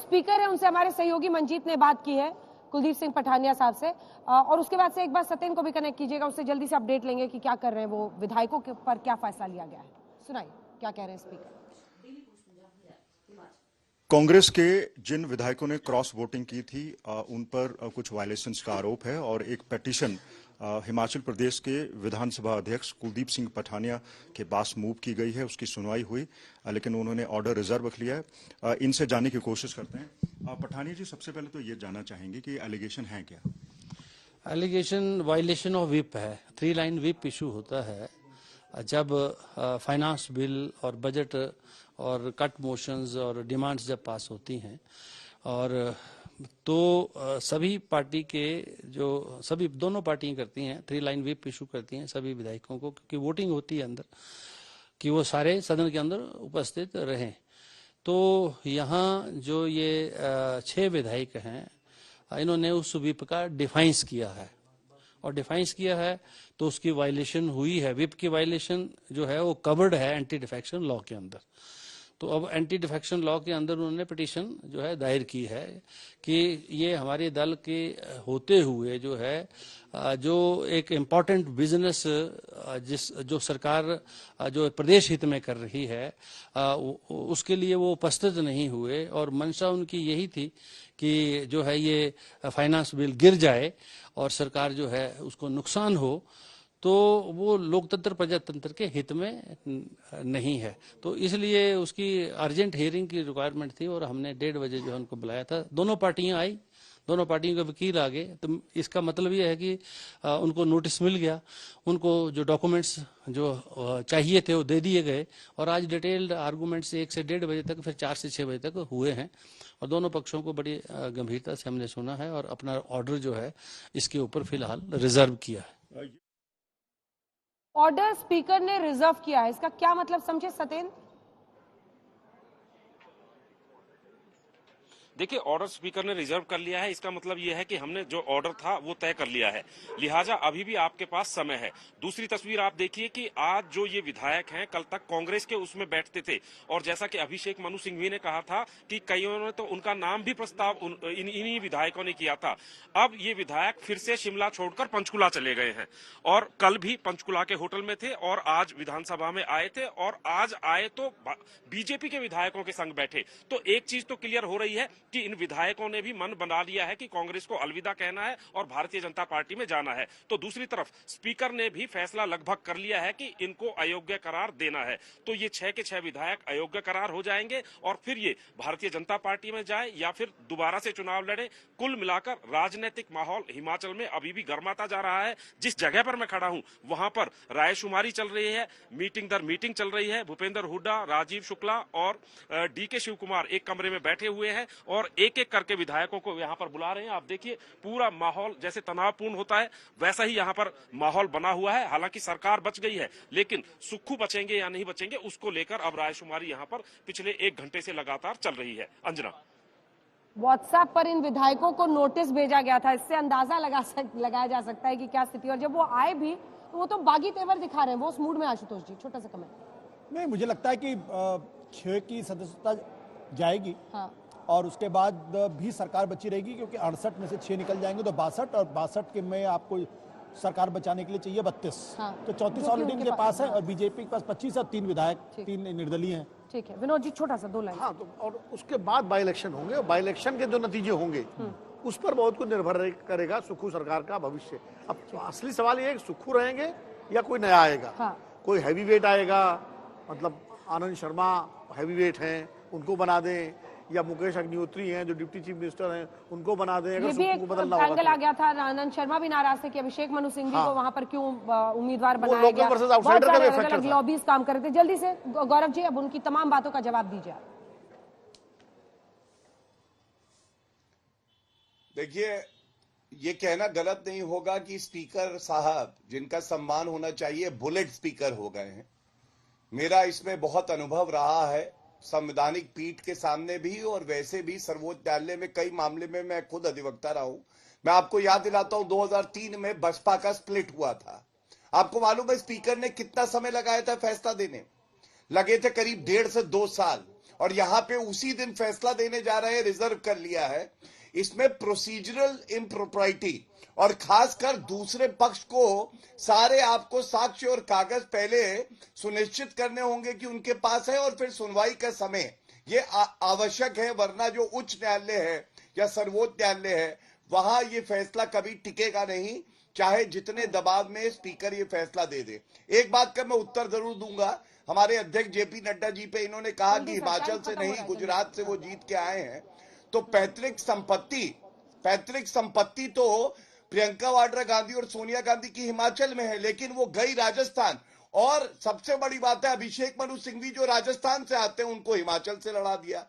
Speaker है उनसे हमारे सहयोगी मंजीत ने बात की है कुलदीप सिंह पठानिया साहब से, और उसके बाद से एक बार सत्येंद्र को भी कनेक्ट कीजिएगा, उससे जल्दी से अपडेट लेंगे कि क्या कर रहे हैं वो, विधायकों के पर क्या फैसला लिया गया है। सुनाइए क्या कह रहे हैं स्पीकर। कांग्रेस के जिन विधायकों ने क्रॉस वोटिंग की थी उन पर कुछ वायलेशंस का आरोप है और एक पिटीशन हिमाचल प्रदेश के विधानसभा अध्यक्ष कुलदीप सिंह पठानिया के पास मूव की गई है। उसकी सुनवाई हुई लेकिन उन्होंने ऑर्डर रिजर्व रख लिया है। इनसे जानने की कोशिश करते हैं। पठानिया जी, सबसे पहले तो ये जानना चाहेंगे कि एलिगेशन है क्या? एलिगेशन वायलेशन ऑफ विप है। 3 लाइन विप इशू होता है जब फाइनेंस बिल और बजट और कट मोशंस और डिमांड्स जब पास होती हैं, और तो सभी पार्टी के जो सभी दोनों पार्टियां करती हैं 3 लाइन विप इशू करती हैं सभी विधायकों को, क्योंकि वोटिंग होती है अंदर कि वो सारे सदन के अंदर उपस्थित रहें। तो यहाँ जो ये 6 विधायक हैं इन्होंने उस विप का डिफाइंस किया है, और डिफाइंस किया है तो उसकी वायलेशन हुई है। विप की वायलेशन जो है वो कवर्ड है एंटी डिफेक्शन लॉ के अंदर। तो अब एंटी डिफेक्शन लॉ के अंदर उन्होंने पिटीशन जो है दायर की है कि ये हमारे दल के होते हुए जो है जो एक इम्पॉर्टेंट बिजनेस जो सरकार जो प्रदेश हित में कर रही है उसके लिए वो उपस्थित नहीं हुए, और मंशा उनकी यही थी कि जो है ये फाइनेंस बिल गिर जाए और सरकार जो है उसको नुकसान हो, तो वो लोकतंत्र प्रजातंत्र के हित में नहीं है। तो इसलिए उसकी अर्जेंट हियरिंग की रिक्वायरमेंट थी और हमने 1:30 बजे जो है उनको बुलाया था। दोनों पार्टियां आई, दोनों पार्टियों के वकील आ गए। तो इसका मतलब ये है कि उनको नोटिस मिल गया, उनको जो डॉक्यूमेंट्स जो चाहिए थे वो दे दिए गए, और आज डिटेल्ड आर्गूमेंट्स 1 से 1:30 बजे तक, फिर 4 से 6 बजे तक हुए हैं, और दोनों पक्षों को बड़ी गंभीरता से हमने सुना है और अपना ऑर्डर जो है इसके ऊपर फिलहाल रिजर्व किया है। ऑर्डर स्पीकर ने रिजर्व किया है, इसका क्या मतलब समझे सत्येंद्र? देखिए, ऑर्डर स्पीकर ने रिजर्व कर लिया है, इसका मतलब यह है कि हमने जो ऑर्डर था वो तय कर लिया है, लिहाजा अभी भी आपके पास समय है। दूसरी तस्वीर आप देखिए कि आज जो ये विधायक हैं कल तक कांग्रेस के उसमें बैठते थे, और जैसा कि अभिषेक मनु सिंघवी ने कहा था कि कईयों ने तो उनका नाम भी प्रस्ताव इन्हीं विधायकों ने किया था। अब ये विधायक फिर से शिमला छोड़कर पंचकुला चले गए हैं, और कल भी पंचकुला के होटल में थे और आज विधानसभा में आए थे, और आज आए तो बीजेपी के विधायकों के संग बैठे। तो एक चीज तो क्लियर हो रही है कि इन विधायकों ने भी मन बना लिया है कि कांग्रेस को अलविदा कहना है और भारतीय जनता पार्टी में जाना है। तो दूसरी तरफ स्पीकर ने भी फैसला लगभग कर लिया है कि इनको अयोग्य करार देना है। तो ये 6 के 6 विधायक अयोग्य करार हो जाएंगे और फिर ये भारतीय जनता पार्टी में जाए या फिर दोबारा से चुनाव लड़े। कुल मिलाकर राजनीतिक माहौल हिमाचल में अभी भी गर्माता जा रहा है। जिस जगह पर मैं खड़ा हूं वहां पर रायशुमारी चल रही है, मीटिंग दर मीटिंग चल रही है। भूपेंद्र हुड्डा, राजीव शुक्ला और डीके शिव कुमार एक कमरे में बैठे हुए हैं और एक एक करके विधायकों को यहां पर बुला रहे हैं। आप देखिए पूरा माहौल जैसे तनावपूर्ण होता है वैसा ही यहां पर माहौल बना हुआ है। हालांकि सरकार बच गई है, लेकिन सुक्खू बचेंगे या नहीं बचेंगे उसको लेकर अब रायशुमारी यहां पर पिछले 1 घंटे से लगातार चल रही है। अंजना, व्हाट्सएप पर इन विधायकों को नोटिस भेजा गया था, इससे अंदाजा लगाया जा सकता है कि क्या स्थिति। और जब वो आए भी तो वो तो बागी तेवर दिखा रहे हैं, वो उस मूड में। आशुतोष जी, छोटा सा कमेंट। नहीं, मुझे लगता है कि 6 की सदस्यता जाएगी। हाँ। और उसके बाद भी सरकार बची रहेगी, क्योंकि 68 में से 6 निकल जाएंगे तो 62, और 62 के में आपको सरकार बचाने के लिए चाहिए 32। हाँ। तो 34 ऑलरेडी उनके पास है, और बीजेपी के पास 25 और 3 विधायक, 3 निर्दलीय हैं। ठीक है विनोद जी, छोटा सा 2 लाइन। हाँ, तो और उसके बाद बाई इलेक्शन होंगे, और बाई इलेक्शन के जो नतीजे होंगे उस पर बहुत कुछ निर्भर करेगा सुक्खू सरकार का भविष्य। अब असली सवाल ये है कि सुक्खू रहेंगे या कोई नया आएगा। हाँ। कोई हैवी वेट आएगा, मतलब आनंद शर्मा हैवी वेट हैं, उनको बना दें, या मुकेश अग्निहोत्री हैं जो डिप्टी चीफ मिनिस्टर हैं उनको बना दें। अगर सुक्खू को बदलना होगा एंगल आ गया था। आनंद शर्मा भी नाराज थे कि अभिषेक मनु सिंघवी को वहां पर क्यों उम्मीदवार बनाया गया। बहुत सारे अलग-अलग लॉबीज काम कर रहे थे। जल्दी से गौरव जी अब उनकी तमाम बातों का जवाब दीजिए। देखिए, ये कहना गलत नहीं होगा कि स्पीकर साहब जिनका सम्मान होना चाहिए बुलेट स्पीकर हो गए हैं। मेरा इसमें बहुत अनुभव रहा है, संवैधानिक पीठ के सामने भी और वैसे भी सर्वोच्च न्यायालय में कई मामले में मैं खुद अधिवक्ता रहा हूं। मैं आपको याद दिलाता हूं 2003 में बसपा का स्प्लिट हुआ था। आपको मालूम है स्पीकर ने कितना समय लगाया था फैसला देने? लगे थे करीब 1.5 से 2 साल, और यहां पे उसी दिन फैसला देने जा रहे हैं, रिजर्व कर लिया है। इसमें प्रोसीजरल इम्प्रोप्राइटी और खासकर दूसरे पक्ष को सारे आपको साक्ष्य और कागज पहले सुनिश्चित करने होंगे कि उनके पास है, और फिर सुनवाई का समय ये आवश्यक है, वरना जो उच्च न्यायालय है या सर्वोच्च न्यायालय है वहां ये फैसला कभी टिकेगा नहीं, चाहे जितने दबाव में स्पीकर ये फैसला दे दे। एक बात का मैं उत्तर जरूर दूंगा, हमारे अध्यक्ष जेपी नड्डा जी पे इन्होंने कहा कि हिमाचल से नहीं गुजरात से वो जीत के आए हैं, तो पैतृक संपत्ति तो प्रियंका वाड्रा गांधी और सोनिया गांधी की हिमाचल में है, लेकिन वो गई राजस्थान। और सबसे बड़ी बात है, अभिषेक मनु सिंघवी जो राजस्थान से आते हैं उनको हिमाचल से लड़ा दिया।